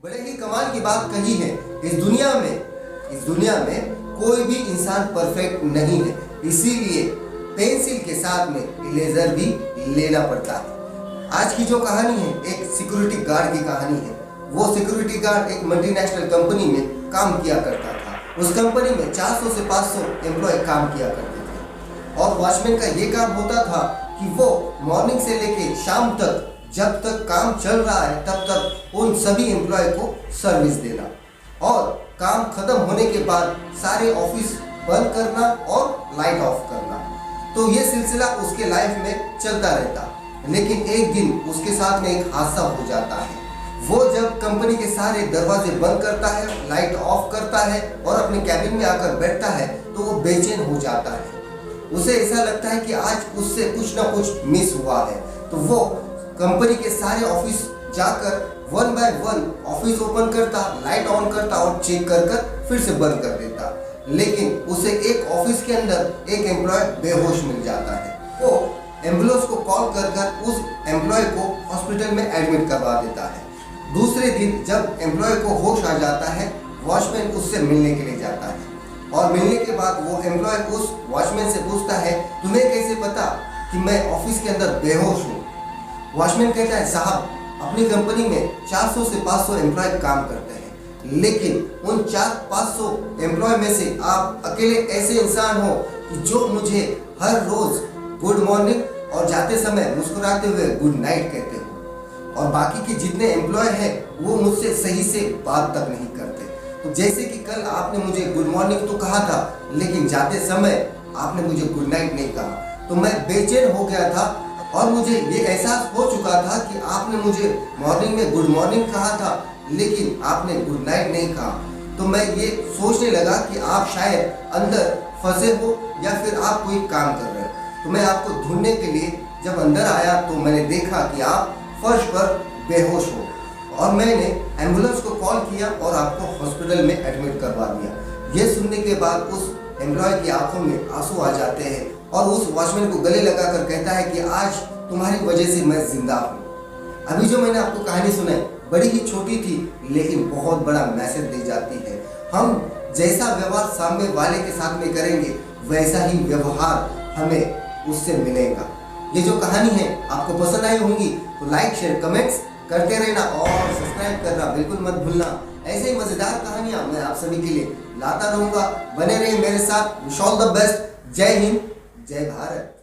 बड़े ही कमाल की बात कही है। इस दुनिया में कोई भी इंसान परफेक्ट नहीं है, इसीलिए पेंसिल के साथ में इरेजर भी लेना पड़ता है। आज की जो कहानी है एक सिक्योरिटी गार्ड की कहानी है। वो सिक्योरिटी गार्ड एक मल्टीनेशनल कंपनी में काम किया करता था। उस कंपनी में 400 से 500 एम्प्लॉय काम किया करते थे और वॉचमैन का ये काम होता था कि वो मॉर्निंग से लेके शाम तक जब तक काम चल रहा है तब तक उन सभी एम्प्लॉय को सर्विस देना और काम खत्म होने के बाद सारे ऑफिस बंद करना और लाइट ऑफ करना। तो ये सिलसिला उसके लाइफ में चलता रहता। लेकिन एक दिन उसके साथ में एक हादसा हो जाता है। वो जब कंपनी के सारे दरवाजे बंद करता है, लाइट ऑफ करता है और अपने कैबिन में आकर बैठता है तो वो बेचैन हो जाता है। उसे ऐसा लगता है कि आज उससे कुछ ना कुछ मिस हुआ है। तो वो कंपनी के सारे ऑफिस जाकर 1 बाय 1 ऑफिस ओपन करता, लाइट ऑन करता और चेक कर फिर से बंद कर देता। लेकिन उसे एक ऑफिस के अंदर एक एम्प्लॉय बेहोश मिल जाता है। वो एम्बुलेंस को कॉल कर उस एम्प्लॉय को हॉस्पिटल में एडमिट करवा देता है। दूसरे दिन जब एम्प्लॉय को होश आ जाता है, वॉचमैन उससे मिलने के लिए जाता है और मिलने के बाद वो एम्प्लॉय उस वॉचमैन से पूछता है, तुम्हें कैसे पता कि मैं ऑफिस के अंदर बेहोश हूँ? वॉचमैन कहता है, साहब अपनी कंपनी में 400 से 500 एम्प्लॉय काम करते हैं, लेकिन उन 400-500 एम्प्लॉय में से आप अकेले ऐसे इंसान हो कि जो मुझे हर रोज गुड मॉर्निंग और जाते समय मुस्कुराते हुए गुड नाइट कहते हो और बाकी के जितने एम्प्लॉय हैं वो मुझसे सही से बात तक नहीं करते। तो जैसे कि कल आपने मुझे गुड मॉर्निंग तो कहा था, लेकिन जाते समय आपने मुझे गुड नाइट नहीं कहा। तो मैं बेचैन हो गया था और मुझे ये एहसास हो चुका था कि आपने मुझे मॉर्निंग में गुड मॉर्निंग कहा था, लेकिन आपने गुड नाइट नहीं कहा। तो मैं ये सोचने लगा कि आप शायद अंदर फंसे हो या फिर आप कोई काम कर रहे हो। तो मैं आपको ढूंढने के लिए जब अंदर आया तो मैंने देखा कि आप फर्श पर बेहोश हो और मैंने एम्बुलेंस को कॉल किया और आपको हॉस्पिटल में एडमिट करवा दिया। ये सुनने के बाद उस एम्प्लॉय की आंखों में आंसू आ जाते हैं और उस वॉचमैन को गले लगाकर कहता है कि आज तुम्हारी वजह से मैं जिंदा हूँ। अभी जो मैंने आपको कहानी सुनाई बड़ी ही छोटी थी, लेकिन बहुत बड़ा मैसेज दे जाती है। हम जैसा व्यवहार सामने वाले के साथ में करेंगे, वैसा ही व्यवहार हमें उससे मिलेगा। ये जो कहानी है आपको पसंद आई होंगी तो लाइक शेयर कमेंट्स करते रहना और सब्सक्राइब करना बिल्कुल मत भूलना। ऐसे ही मजेदार कहानियां मैं आप सभी के लिए लाता रहूंगा। बने रहिए मेरे साथ। Wish all the best. जय हिंद, जय भारत।